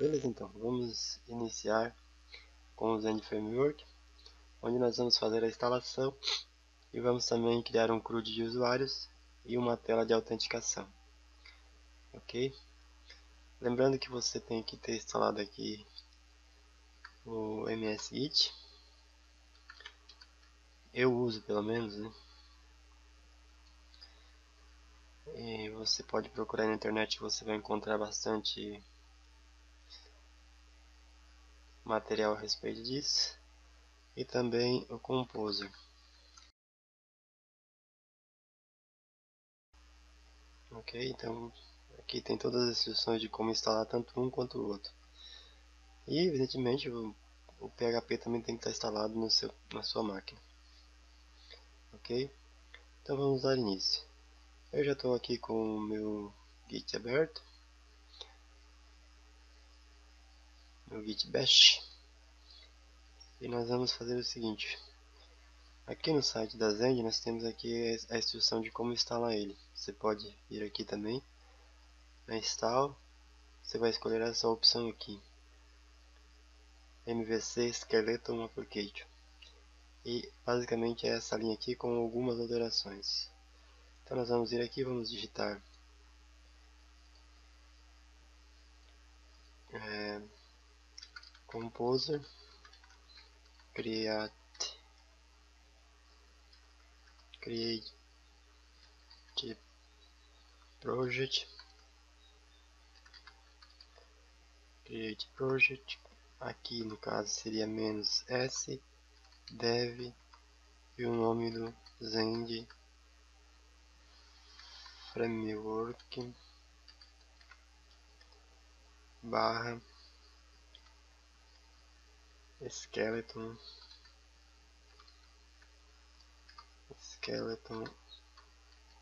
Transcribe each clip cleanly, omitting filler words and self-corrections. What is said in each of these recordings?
Beleza, então, vamos iniciar com o Zend Framework, onde nós vamos fazer a instalação e vamos também criar um CRUD de usuários e uma tela de autenticação. Ok? Lembrando que você tem que ter instalado aqui o MS-Git. Eu uso pelo menos, né? E você pode procurar na internet, você vai encontrar bastante material a respeito disso. E também o Composer. Ok, então aqui tem todas as instruções de como instalar tanto um quanto o outro. E evidentemente o PHP também tem que estar instalado na sua máquina. Ok? Então vamos dar início. Eu já estou aqui com o meu Git aberto, meu Git Bash, e nós vamos fazer o seguinte. Aqui no site da Zend nós temos aqui a instrução de como instalar ele. Você pode vir aqui também, na Install, você vai escolher essa opção aqui, MVC Skeleton Application. E basicamente é essa linha aqui com algumas alterações. Então nós vamos vir aqui, vamos digitar Composer, create project, aqui no caso seria -s, dev e o nome do Zend Framework barra skeleton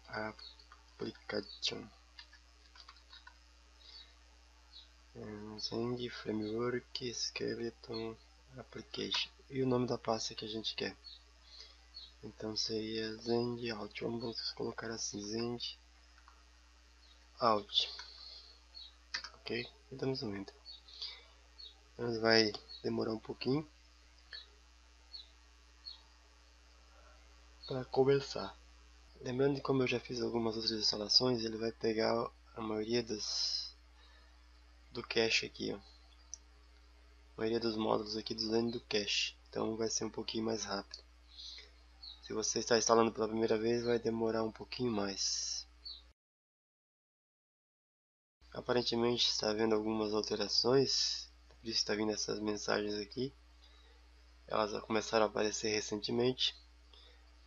application. Zend Framework Skeleton Application e o nome da pasta que a gente quer. Então seria Zend Out. Vamos colocar assim, Zend Out. Ok? E damos um Enter. Então vai demorar um pouquinho para começar. Lembrando que como eu já fiz algumas outras instalações, ele vai pegar a maioria do cache aqui, ó. A maioria dos módulos aqui do Zend do cache. Então vai ser um pouquinho mais rápido. Se você está instalando pela primeira vez, vai demorar um pouquinho mais. Aparentemente está havendo algumas alterações, por isso está vindo essas mensagens aqui. Elas começaram a aparecer recentemente.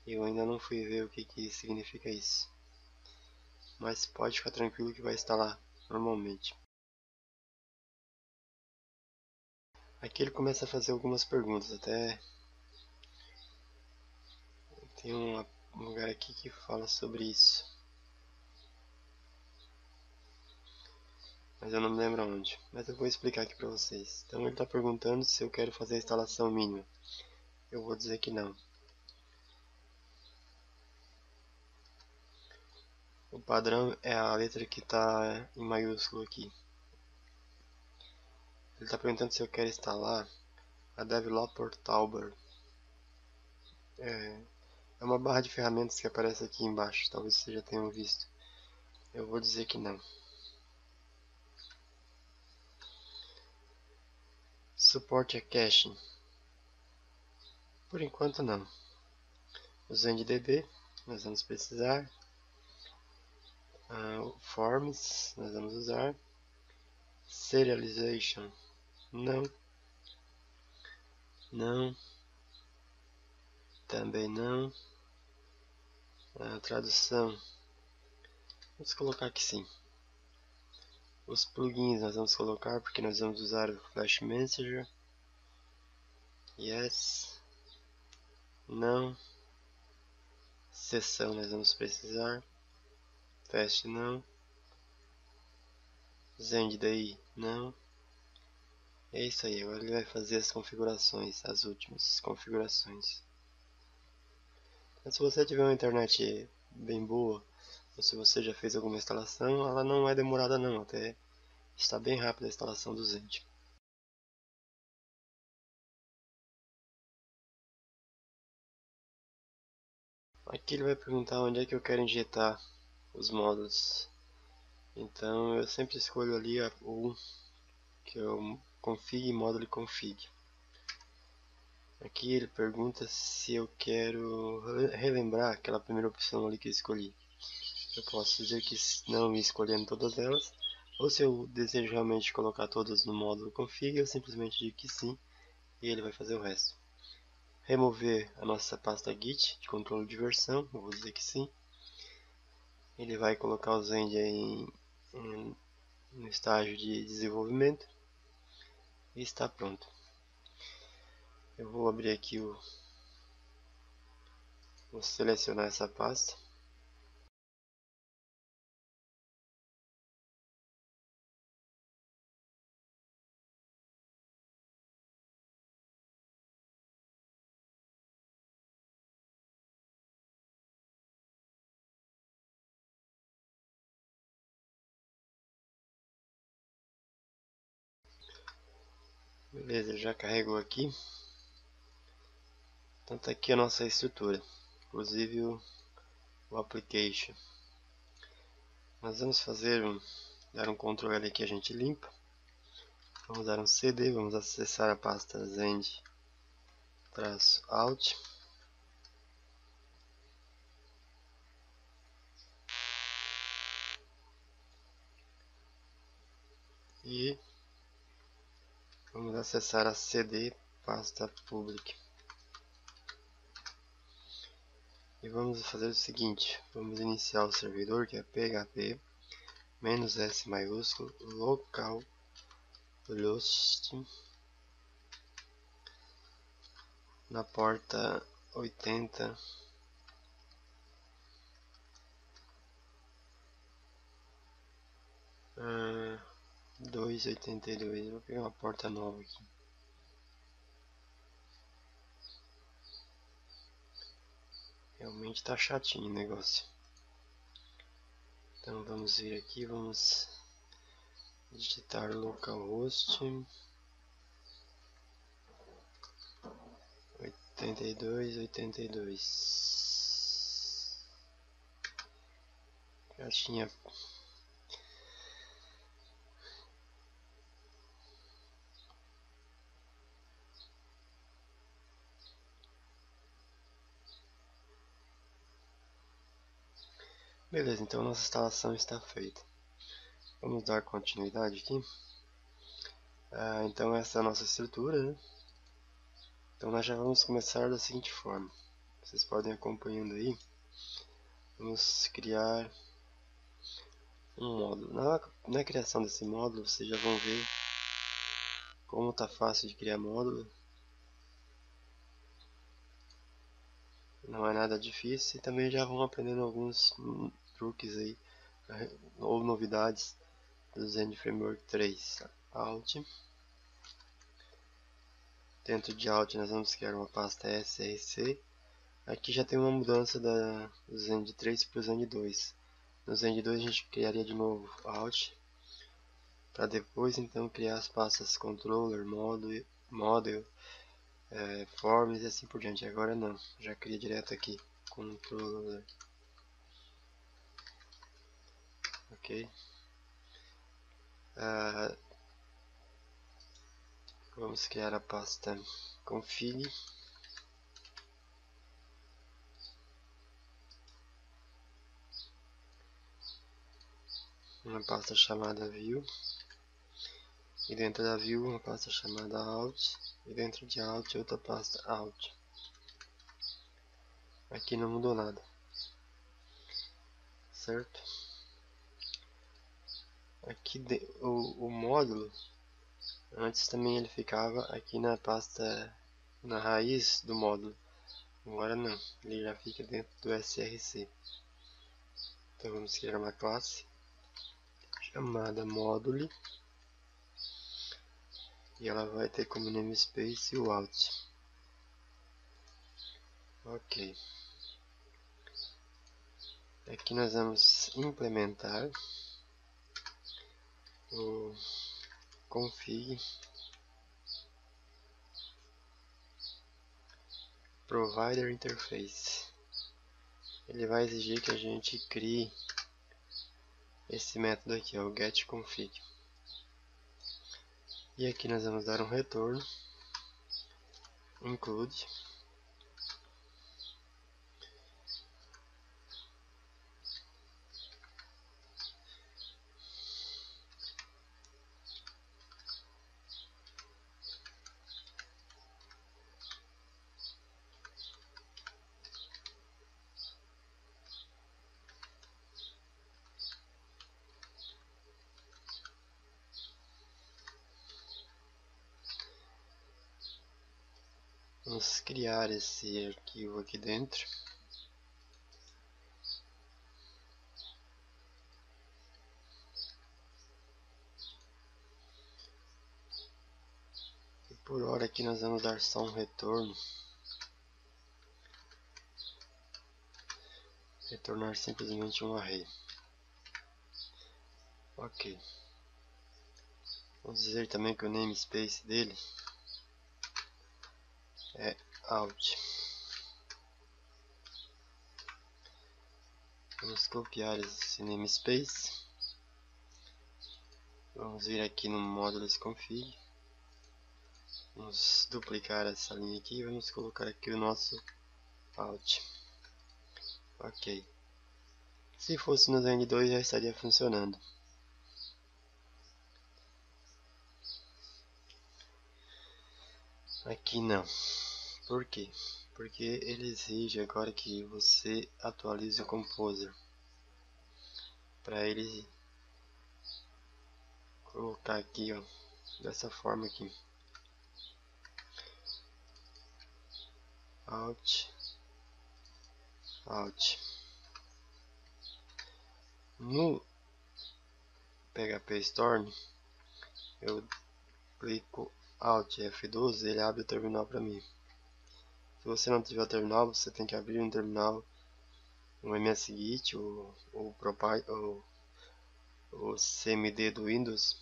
Eu ainda não fui ver o que significa isso. Mas pode ficar tranquilo que vai instalar normalmente. Aqui ele começa a fazer algumas perguntas, até tem um lugar aqui que fala sobre isso, mas eu não me lembro onde, mas eu vou explicar aqui para vocês. Então ele está perguntando se eu quero fazer a instalação mínima. Eu vou dizer que não. O padrão é a letra que está em maiúsculo aqui. Ele está perguntando se eu quero instalar a Developer Toolbar. É uma barra de ferramentas que aparece aqui embaixo, talvez vocês já tenham visto. Eu vou dizer que não. Suporte a caching. Por enquanto não. O ZendDB nós vamos precisar. Forms nós vamos usar. Serialization não. Não. Também não. Tradução. Vamos colocar que sim. Os plugins nós vamos colocar porque nós vamos usar o Flash Messenger. Yes. Não. Sessão nós vamos precisar. Teste não. ZendDI não. É isso aí, agora ele vai fazer as configurações, as últimas configurações. Então, se você tiver uma internet bem boa, ou se você já fez alguma instalação, ela não é demorada não, até está bem rápida a instalação do Zend. Aqui ele vai perguntar onde é que eu quero injetar os módulos. Então eu sempre escolho ali o que é o config módulo config. Aqui ele pergunta se eu quero relembrar aquela primeira opção ali que eu escolhi. Eu posso dizer que não, escolhendo todas elas, ou se eu desejo realmente colocar todas no módulo config, eu simplesmente digo que sim e ele vai fazer o resto. Remover a nossa pasta git de controle de versão, eu vou dizer que sim. Ele vai colocar o Zend no estágio de desenvolvimento e está pronto. Eu vou abrir aqui vou selecionar essa pasta. Beleza, já carregou aqui. Então tá aqui a nossa estrutura, inclusive o application. Nós vamos dar um Ctrl L aqui, a gente limpa. Vamos dar um CD, vamos acessar a pasta Zend-Alt. E vamos acessar a CD pasta public. E vamos fazer o seguinte, vamos iniciar o servidor, que é php -s maiúsculo localhost na porta 80 282. Vou pegar uma porta nova aqui. Realmente está chatinho o negócio. Então vamos vir aqui, vamos digitar localhost 82. Já tinha. Beleza, então nossa instalação está feita. Vamos dar continuidade aqui. Então essa é a nossa estrutura, né? Então nós já vamos começar da seguinte forma. Vocês podem ir acompanhando aí. Vamos criar um módulo. Na criação desse módulo, vocês já vão ver como está fácil de criar módulo. Não é nada difícil e também já vão aprendendo alguns truques aí, ou novidades do Zend Framework 3. Alt. Dentro de Alt nós vamos criar uma pasta src. Aqui já tem uma mudança do Zend 3 para o Zend 2. No Zend 2 a gente criaria de novo Alt, para depois então criar as pastas Controller, Model, Forms e assim por diante. Agora não, já cria direto aqui, Controller. Ok. Vamos criar a pasta config, uma pasta chamada view, e dentro da view uma pasta chamada alt, e dentro de alt outra pasta alt. Aqui não mudou nada, certo? Aqui o módulo, antes também ele ficava aqui na pasta, na raiz do módulo. Agora não, ele já fica dentro do src. Então vamos criar uma classe chamada module, e ela vai ter como namespace o alt. Ok. Aqui nós vamos implementar o config provider interface. Ele vai exigir que a gente crie esse método aqui, ó, o getConfig. E aqui nós vamos dar um retorno include vamos criar esse arquivo aqui dentro. E por hora aqui nós vamos dar só um retorno. Retornar simplesmente um array. Ok. Vamos dizer também que o namespace dele é out. Vamos copiar esse namespace. Vamos vir aqui no módulos config. Vamos duplicar essa linha aqui e vamos colocar aqui o nosso out. Ok. Se fosse no Zen 2 já estaria funcionando. Aqui não. Por quê? Porque ele exige agora que você atualize o Composer. Para ele colocar aqui, ó, dessa forma aqui. Out. Out. No PHP Storm, eu clico Alt F12, ele abre o terminal para mim. Se você não tiver o terminal, você tem que abrir um terminal, um MSGit, o CMD do Windows,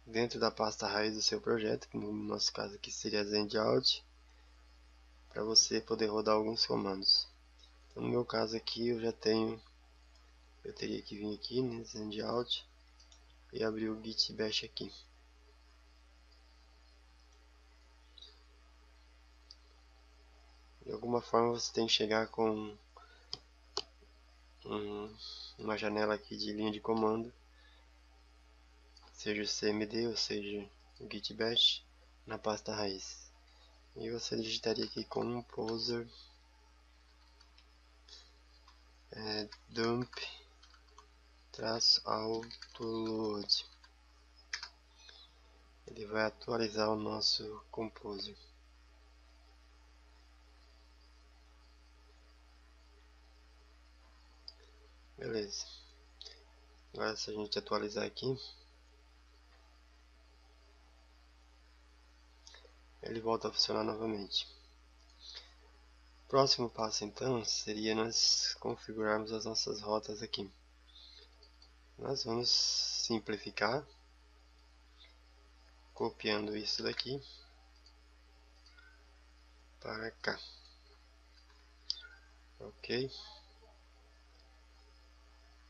dentro da pasta raiz do seu projeto, que no nosso caso aqui seria ZenOut, para você poder rodar alguns comandos. Então, no meu caso aqui eu já tenho, eu teria que vir aqui, né, ZenOut, e abrir o Git Bash aqui. De alguma forma você tem que chegar com uma janela aqui de linha de comando, seja o CMD ou seja o Git Bash, na pasta raiz. E você digitaria aqui composer dump -autoload. Ele vai atualizar o nosso composer. Beleza. Agora se a gente atualizar aqui, ele volta a funcionar novamente. Próximo passo então seria nós configurarmos as nossas rotas aqui. Nós vamos simplificar, copiando isso daqui para cá. Ok.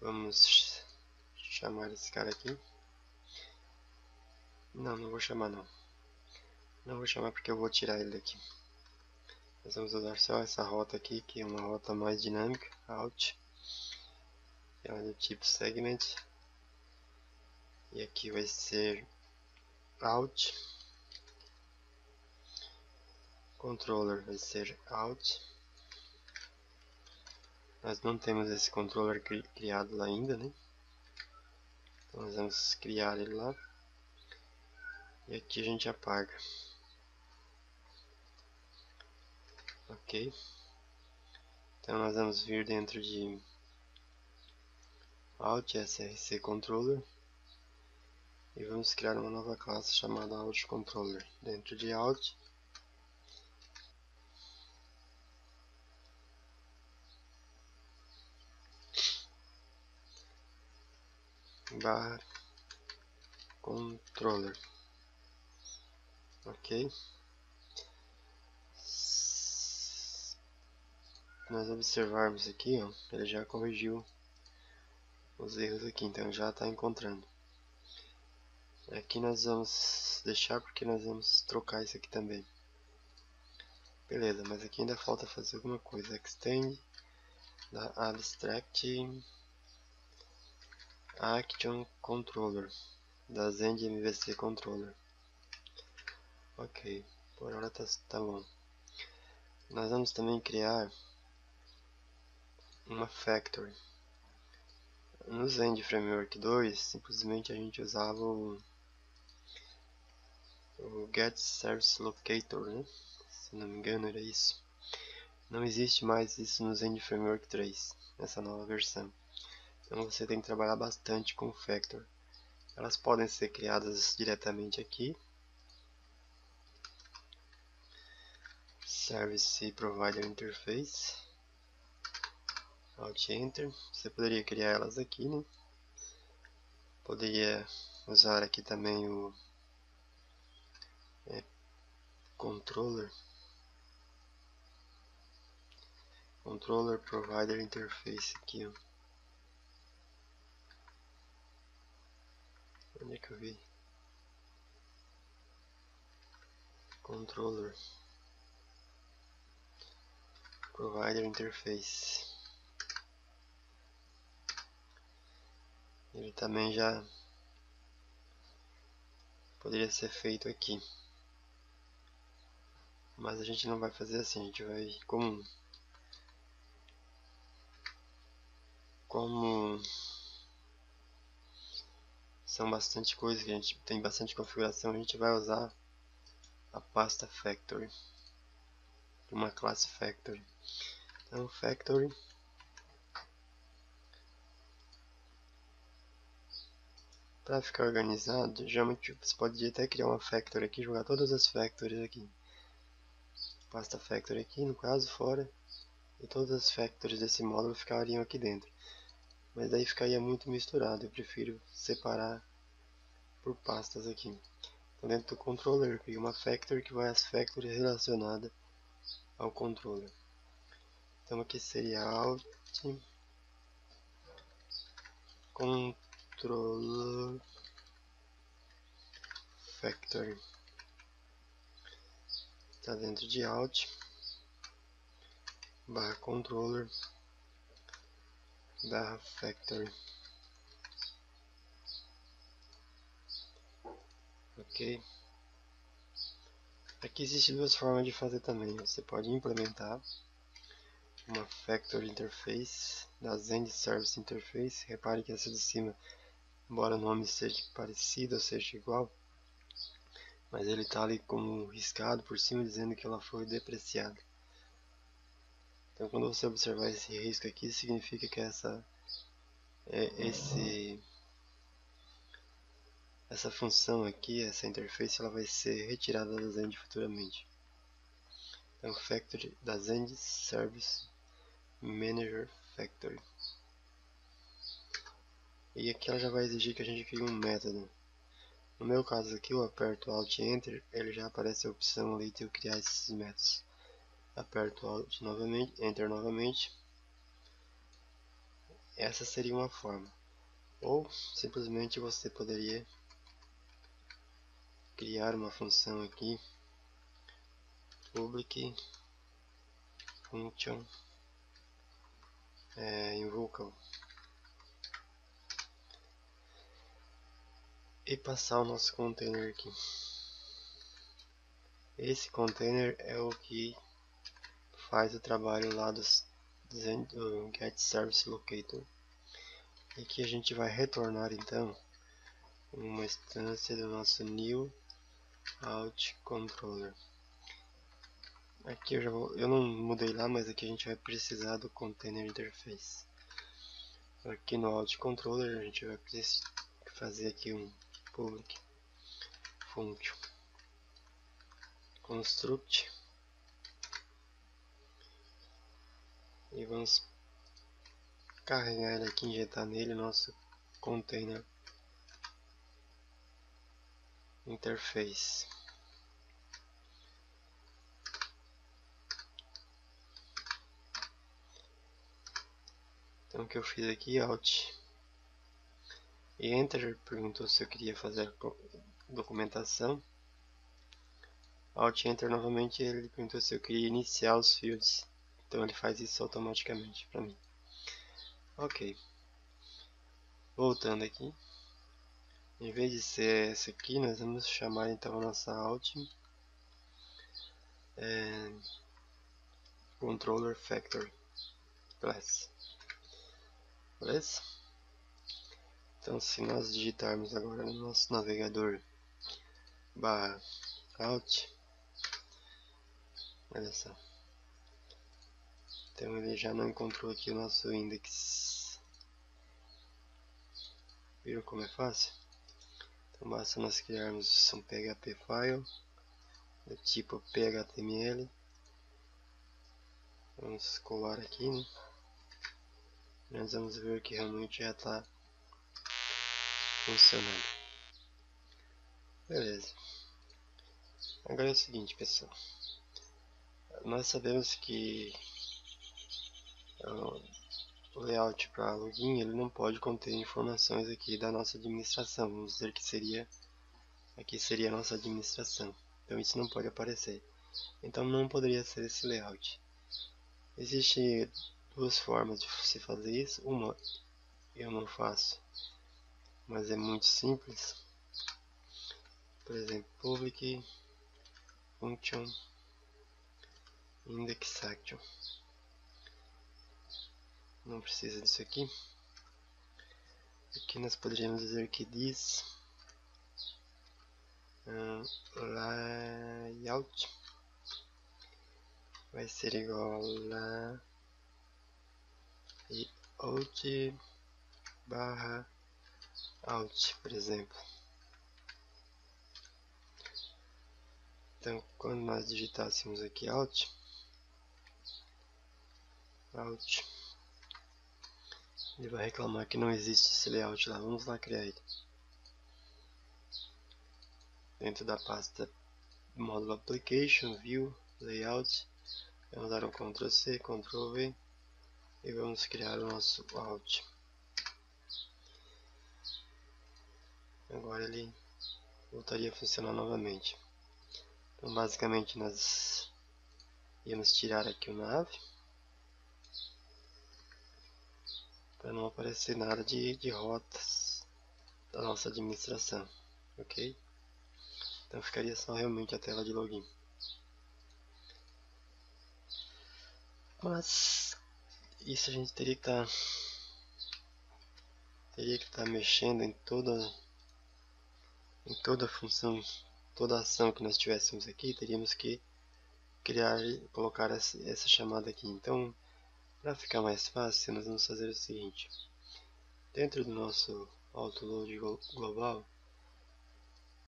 Vamos chamar esse cara aqui. Não vou chamar não. Não vou chamar porque eu vou tirar ele daqui. Nós vamos usar só essa rota aqui, que é uma rota mais dinâmica, out. Ela é do tipo segment. E aqui vai ser out. Controller vai ser out. Nós não temos esse controller criado lá ainda, né? Então nós vamos criar ele lá. E aqui a gente apaga. Ok. Então nós vamos vir dentro de Alt src controller e vamos criar uma nova classe chamada Alt Controller. Dentro de Alt, barra controller. Ok. Se nós observarmos aqui, ó, ele já corrigiu os erros aqui, então já está encontrando. Aqui nós vamos deixar porque nós vamos trocar isso aqui também. Beleza, mas aqui ainda falta fazer alguma coisa. Extend da abstract action controller da Zend MVC controller. Ok, por hora tá bom. Nós vamos também criar uma factory. No Zend Framework 2, simplesmente a gente usava o Get Service Locator, né? Se não me engano era isso. Não existe mais isso no Zend Framework 3, nessa nova versão. Então você tem que trabalhar bastante com o Factor. Elas podem ser criadas diretamente aqui. Service Provider Interface. Alt Enter. Você poderia criar elas aqui, né? Poderia usar aqui também o Controller Provider Interface aqui, ó. Onde é que eu vi? Controller Provider Interface. Ele também já poderia ser feito aqui. Mas a gente não vai fazer assim, a gente vai como são bastante coisas que a gente tem bastante configuração, a gente vai usar a pasta factory, uma classe factory. Então factory para ficar organizado, geralmente você pode até criar uma factory aqui, jogar todas as factories aqui, pasta factory aqui no caso fora, e todas as factories desse módulo ficariam aqui dentro. Mas daí ficaria muito misturado, eu prefiro separar por pastas aqui. Então dentro do controller eu crio uma factory que vai às factories relacionadas ao controller. Então aqui seria alt controller factory. Está dentro de alt barra controller barra factory. Ok. Aqui existem duas formas de fazer também. Você pode implementar uma factory interface da Zend Service Interface. Repare que essa de cima, embora o nome seja parecido ou seja igual, mas ele está ali como riscado por cima dizendo que ela foi depreciada. Então quando você observar esse risco aqui, significa que essa função aqui, essa interface, ela vai ser retirada da Zend futuramente. Então factory da Zend Service Manager Factory. E aqui ela já vai exigir que a gente crie um método. No meu caso aqui, eu aperto Alt Enter, ele já aparece a opção ali de eu criar esses métodos. Aperto Alt novamente, Enter novamente. Essa seria uma forma. Ou simplesmente você poderia criar uma função aqui, public function invoca e passar o nosso container aqui. Esse container é o que faz o trabalho lá do Get Service Locator. E aqui a gente vai retornar então uma instância do nosso new alt controller. Aqui eu não mudei lá, mas aqui a gente vai precisar do container interface. Aqui no alt controller a gente vai fazer aqui um public function construct e vamos carregar ele aqui, injetar nele nosso container interface. Então o que eu fiz aqui, Alt e Enter, perguntou se eu queria fazer documentação. Alt e Enter novamente, ele perguntou se eu queria iniciar os fields. Então ele faz isso automaticamente para mim. Ok. Voltando aqui. Em vez de ser essa aqui, nós vamos chamar então a nossa Alt Controller Factory Class. Beleza? Então se nós digitarmos agora no nosso navegador /alt, olha só. Então ele já não encontrou aqui o nosso index. Viram como é fácil? Então basta nós criarmos um PHP file do tipo PHTML. Vamos colar aqui, né? Nós vamos ver que realmente já está funcionando. Beleza. Agora é o seguinte, pessoal. Nós sabemos que o layout para login ele não pode conter informações aqui da nossa administração. Vamos dizer que aqui seria a nossa administração. Então isso não pode aparecer. Então não poderia ser esse layout. Existem duas formas de se fazer isso. Uma eu não faço, mas é muito simples. Por exemplo, public function index action. Não precisa disso aqui. Aqui nós poderíamos dizer que this layout vai ser igual a layout barra out, por exemplo. Então, quando nós digitássemos aqui out, ele vai reclamar que não existe esse layout lá. Vamos lá criar ele. Dentro da pasta módulo application, view, layout, vamos dar um Ctrl C, Ctrl V e vamos criar o nosso out. Agora ele voltaria a funcionar novamente. Então basicamente nós íamos tirar aqui o nav para não aparecer nada de rotas da nossa administração, ok? Então ficaria só realmente a tela de login. Mas isso a gente teria que estar mexendo em toda a função, toda a ação que nós tivéssemos aqui, teríamos que colocar essa chamada aqui. Então, para ficar mais fácil, nós vamos fazer o seguinte: dentro do nosso autoload global,